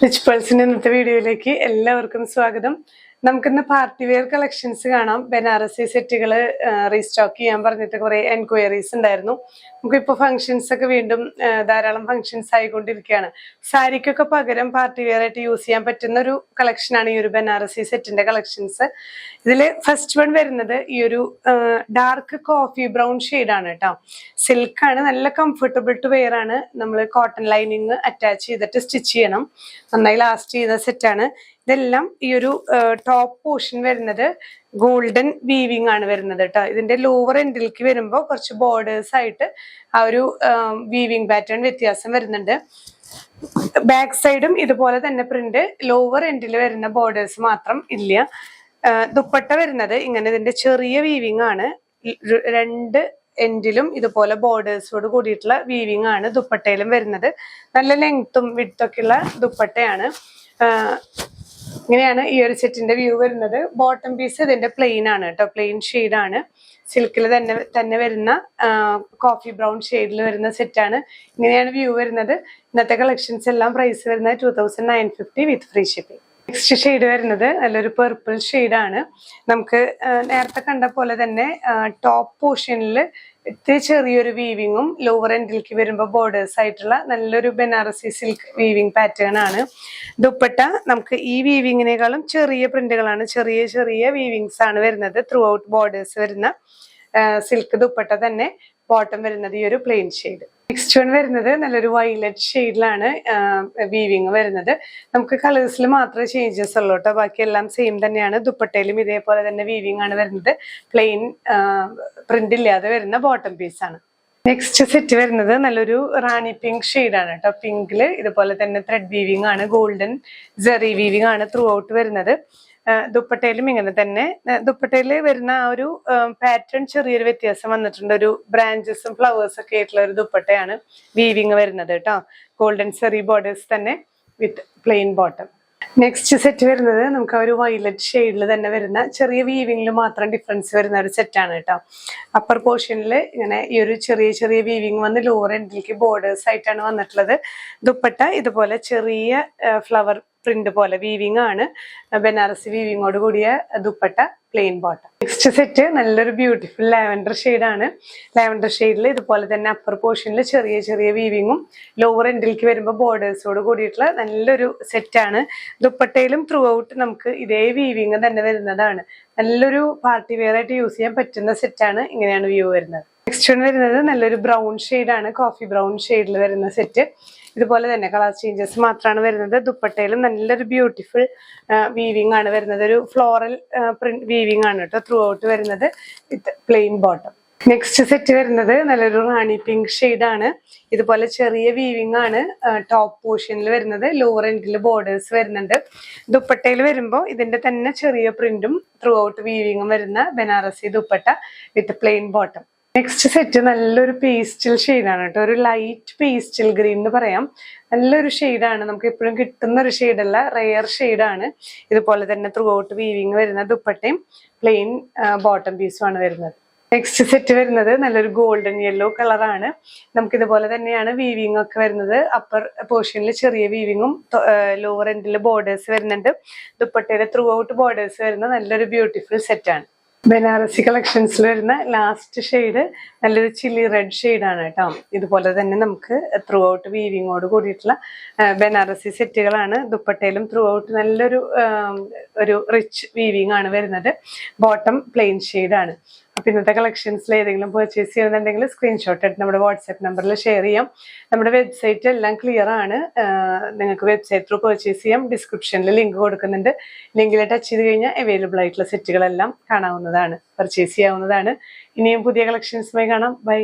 Rich പേഴ്സിന്റെ ഇന്നത്തെ വീഡിയോയിലേക്ക് എല്ലാവർക്കും സ്വാഗതം. നമുക്കിന്ന് പാർട്ടി വെയർ കളക്ഷൻസ് കാണാം. ബനാറസി സെറ്റുകൾ റീസ്റ്റോക്ക് ചെയ്യാൻ പറഞ്ഞിട്ട് കുറെ എൻക്വയറീസ് ഉണ്ടായിരുന്നു. നമുക്കിപ്പോൾ ഫംഗ്ഷൻസ് ഒക്കെ വീണ്ടും ധാരാളം ഫംഗ്ഷൻസ് ആയിക്കൊണ്ടിരിക്കുകയാണ്. സാരിക്കൊക്കെ പകരം പാർട്ടി വെയർ ആയിട്ട് യൂസ് ചെയ്യാൻ പറ്റുന്ന ഒരു കളക്ഷനാണ് ഈ ഒരു ബനാറസി സെറ്റിന്റെ കളക്ഷൻസ്. ഇതിൽ ഫസ്റ്റ് വൺ വരുന്നത് ഈ ഒരു ഡാർക്ക് കോഫി ബ്രൗൺ ഷെയ്ഡാണ് കേട്ടോ. സിൽക്കാണ്, നല്ല കംഫർട്ടബിൾ ടു വെയർ ആണ്. നമ്മൾ കോട്ടൺ ലൈനിങ് അറ്റാച്ച് ചെയ്തിട്ട് സ്റ്റിച്ച് ചെയ്യണം. നന്നായി ലാസ്റ്റ് ചെയ്യുന്ന സെറ്റാണ്. ഇതെല്ലാം ഈ ഒരു ടോപ്പ് പോർഷൻ വരുന്നത് ഗോൾഡൻ വീവിങ് ആണ് വരുന്നത് കേട്ടോ. ഇതിന്റെ ലോവർ എൻഡിലേക്ക് വരുമ്പോൾ കുറച്ച് ബോർഡേഴ്സ് ആയിട്ട് ആ ഒരു വീവിങ് പാറ്റേൺ വ്യത്യാസം വരുന്നുണ്ട്. ബാക്ക് സൈഡും ഇതുപോലെ തന്നെ പ്രിന്റ്, ലോവർ എൻഡിൽ വരുന്ന ബോർഡേഴ്സ് മാത്രം ഇല്ല. ദുപ്പട്ട വരുന്നത് ഇങ്ങനെ ഇതിന്റെ ചെറിയ വീവിങ് ആണ്. രണ്ട് എൻഡിലും ഇതുപോലെ ബോർഡേഴ്സോട് കൂടിയിട്ടുള്ള വീവിങ് ആണ് ദുപ്പട്ടയിലും വരുന്നത്. നല്ല ലെങ്ത്തും വിഡ്ത്തും ഉള്ള ദുപ്പട്ടയാണ്. ഇങ്ങനെയാണ് ഈ ഒരു സെറ്റിന്റെ വ്യൂ വരുന്നത്. ബോട്ടം പീസ് ഇതിന്റെ പ്ലെയിൻ ആണ് കേട്ടോ, പ്ലെയിൻ ഷെയ്ഡാണ്. സിൽക്കിൽ തന്നെ വരുന്ന കോഫി ബ്രൗൺ ഷെയ്ഡിൽ വരുന്ന സെറ്റാണ്. ഇങ്ങനെയാണ് വ്യൂ വരുന്നത്. ഇന്നത്തെ കളക്ഷൻസ് എല്ലാം പ്രൈസ് വരുന്നത് 2950 വിത്ത് ഫ്രീ ഷിപ്പിംഗ്. നെക്സ്റ്റ് ഷെയ്ഡ് വരുന്നത് നല്ലൊരു പെർപ്പിൾ ഷെയ്ഡാണ്. നമുക്ക് നേരത്തെ കണ്ട പോലെ തന്നെ ടോപ്പ് പോർഷനിൽ ഇത്തിരി ചെറിയൊരു വീവിങ്ങും ലോവർ എൻഡിലേക്ക് വരുമ്പോൾ ബോർഡേഴ്സ് ആയിട്ടുള്ള നല്ലൊരു ബനാറസി സിൽക്ക് വീവിങ് പാറ്റേൺ ആണ്. ദുപ്പട്ട നമുക്ക് ഈ വീവിങ്ങിനേക്കാളും ചെറിയ പ്രിന്റുകളാണ്, ചെറിയ ചെറിയ വീവിങ്സ് ആണ് വരുന്നത്. ത്രൂ ഔട്ട് ബോർഡേഴ്സ് വരുന്ന സിൽക്ക് ദുപ്പട്ട തന്നെ. ബോട്ടം വരുന്നത് ഈ ഒരു പ്ലെയിൻ ഷെയ്ഡ്. നെക്സ്റ്റ് വൺ വരുന്നത് നല്ലൊരു വയലറ്റ് ഷെയ്ഡിലാണ് വീവിങ് വരുന്നത്. നമുക്ക് കളേഴ്സിൽ മാത്രമേ ചേഞ്ചസ് ഉള്ളൂ കേട്ടോ, ബാക്കി എല്ലാം സെയിം തന്നെയാണ്. ദുപ്പട്ടയിലും ഇതേപോലെ തന്നെ വീവിങ് ആണ് വരുന്നത്. പ്ലെയിൻ പ്രിന്റ് ഇല്ലാതെ വരുന്ന ബോട്ടം പീസ് ആണ്. നെക്സ്റ്റ് സെറ്റ് വരുന്നത് നല്ലൊരു റാണി പിങ്ക് ഷെയ്ഡാണ് കേട്ടോ. പിങ്കില് ഇതുപോലെ തന്നെ ത്രെഡ് വീവിങ് ആണ്, ഗോൾഡൻ ജെറി വീവിങ് ആണ് ത്രൂ ഔട്ട് വരുന്നത്. ദുപ്പട്ടയിലും ഇങ്ങനെ തന്നെ. ദുപ്പട്ടയിൽ വരുന്ന ആ ഒരു പാറ്റേൺ ചെറിയൊരു വ്യത്യാസം വന്നിട്ടുണ്ട്. ഒരു ബ്രാഞ്ചസും ഫ്ലവേഴ്സ് ഒക്കെ ആയിട്ടുള്ള ഒരു ദുപ്പട്ടയാണ് വീവിങ് വരുന്നത് കേട്ടോ. ഗോൾഡൻ സെറി ബോർഡേഴ്സ് തന്നെ വിത്ത് പ്ലെയിൻ ബോട്ടം. നെക്സ്റ്റ് സെറ്റ് വരുന്നത് നമുക്ക് ആ ഒരു വയലറ്റ് ഷെയ്ഡിൽ തന്നെ വരുന്ന ചെറിയ വീവിങ്ങിൽ മാത്രം ഡിഫറൻസ് വരുന്ന ഒരു സെറ്റാണ് കേട്ടോ. അപ്പർ പോർഷനിൽ ഇങ്ങനെ ഈ ഒരു ചെറിയ ചെറിയ വീവിങ് വന്ന് ലോവർ എൻഡിലേക്ക് ബോർഡേഴ്സ് ആയിട്ടാണ് വന്നിട്ടുള്ളത്. ദുപ്പട്ട ഇതുപോലെ ചെറിയ ഫ്ലവർ പ്രിന്റ് പോലെ വീവിങ് ആണ്. ബനാറസി വീവിങ്ങോട് കൂടിയ dupatta, plain bottom. Next set നല്ലൊരു ബ്യൂട്ടിഫുൾ ലാവൻഡർ ഷെയ്ഡാണ്. ലാവൻഡർ ഷെയ്ഡിൽ ഇതുപോലെ തന്നെ അപ്പർ പോർഷനിൽ ചെറിയ ചെറിയ വീവിങ്ങും ലോവർ എൻഡിലേക്ക് വരുമ്പോൾ ബോർഡേഴ്സോട് കൂടിയിട്ടുള്ള നല്ലൊരു സെറ്റാണ്. ദുപ്പട്ടയിലും ത്രൂ ഔട്ട് നമുക്ക് ഇതേ വീവിങ് തന്നെ വരുന്നതാണ്. നല്ലൊരു പാർട്ടി വെയർ ആയിട്ട് യൂസ് ചെയ്യാൻ പറ്റുന്ന സെറ്റാണ്. ഇങ്ങനെയാണ് വ്യൂ വരുന്നത്. നെക്സ്റ്റ് വൺ വരുന്നത് നല്ലൊരു ബ്രൗൺ ഷെയ്ഡാണ്, കോഫി ബ്രൗൺ ഷെയ്ഡിൽ വരുന്ന സെറ്റ്. ഇതുപോലെ തന്നെ കളർ ചേഞ്ചസ് മാത്രമാണ് വരുന്നത്. ദുപ്പട്ടയിലും നല്ലൊരു ബ്യൂട്ടിഫുൾ വീവിങ് ആണ് വരുന്നത്. ഒരു ഫ്ലോറൽ പ്രിന്റ് വീവിങ് ആണ് കേട്ടോ ത്രൂ ഔട്ട് വരുന്നത് വിത്ത് പ്ലെയിൻ ബോട്ടം. നെക്സ്റ്റ് സെറ്റ് വരുന്നത് നല്ലൊരു റാണി പിങ്ക് ഷെയ്ഡാണ്. ഇതുപോലെ ചെറിയ വീവിങ് ആണ് ടോപ്പ് പോർഷനിൽ വരുന്നത്. ലോവർ എൻഡിൽ ബോർഡേഴ്സ് വരുന്നുണ്ട്. ദുപ്പട്ടയിൽ വരുമ്പോൾ ഇതിന്റെ തന്നെ ചെറിയ പ്രിന്റും ത്രൂ ഔട്ട് വീവിങ്ങും വരുന്ന ബനാറസി ദുപ്പട്ട വിത്ത് പ്ലെയിൻ ബോട്ടം. നെക്സ്റ്റ് സെറ്റ് നല്ലൊരു പേസ്റ്റൽ ഷെയ്ഡാണ് കേട്ടോ. ഒരു ലൈറ്റ് പേസ്റ്റൽ ഗ്രീൻ എന്ന് പറയാം. നല്ലൊരു ഷെയ്ഡാണ്, നമുക്ക് എപ്പോഴും കിട്ടുന്ന ഒരു ഷെയ്ഡല്ല, റെയർ ഷെയ്ഡാണ്. ഇതുപോലെ തന്നെ ത്രൂ ഔട്ട് വീവിങ് വരുന്ന ദുപ്പട്ടയും പ്ലെയിൻ ബോട്ടം പീസും ആണ് വരുന്നത്. നെക്സ്റ്റ് സെറ്റ് വരുന്നത് നല്ലൊരു ഗോൾഡൻ യെല്ലോ കളറാണ്. നമുക്ക് ഇതുപോലെ തന്നെയാണ് വീവിങ് ഒക്കെ വരുന്നത്. അപ്പർ പോർഷനിൽ ചെറിയ വീവിങ്ങും ലോവർ എൻഡിൽ ബോർഡേഴ്സ് വരുന്നുണ്ട്. ദുപ്പട്ടയുടെ ത്രൂ ഔട്ട് ബോർഡേഴ്സ് വരുന്ന നല്ലൊരു ബ്യൂട്ടിഫുൾ സെറ്റാണ്. ബനാറസി കളക്ഷൻസിൽ വരുന്ന ലാസ്റ്റ് ഷെയ്ഡ് നല്ലൊരു ചില്ലി റെഡ് ഷെയ്ഡാണ് കേട്ടോ. ഇതുപോലെ തന്നെ നമുക്ക് ത്രൂ ഔട്ട് വീവിങ്ങോട് കൂടിയിട്ടുള്ള ബനാറസി സെറ്റുകളാണ്. ദുപ്പട്ടയിലും ത്രൂ ഔട്ട് നല്ലൊരു ഒരു റിച്ച് വീവിങ് ആണ് വരുന്നത്. ബോട്ടം പ്ലെയിൻ ഷെയ്ഡാണ്. അപ്പൊ ഇന്നത്തെ കളക്ഷൻസിൽ ഏതെങ്കിലും പർച്ചേസ് ചെയ്യുന്നുണ്ടെങ്കിൽ സ്ക്രീൻഷോട്ട് എടുത്ത് നമ്മുടെ വാട്സ്ആപ്പ് നമ്പറിൽ ഷെയർ ചെയ്യാം. നമ്മുടെ വെബ്സൈറ്റ് എല്ലാം ക്ലിയർ ആണ്, നിങ്ങൾക്ക് വെബ്സൈറ്റ് ത്രൂ പർച്ചേസ് ചെയ്യാം. ഡിസ്ക്രിപ്ഷനിൽ ലിങ്ക് കൊടുക്കുന്നുണ്ട്. ലിങ്കിൽ ടച്ച് ചെയ്ത് കഴിഞ്ഞാൽ അവൈലബിൾ ആയിട്ടുള്ള സെറ്റുകളെല്ലാം കാണാവുന്നതാണ്, പർച്ചേസ് ചെയ്യാവുന്നതാണ്. ഇനിയും പുതിയ കളക്ഷൻസുമായി കാണാം. ബൈ.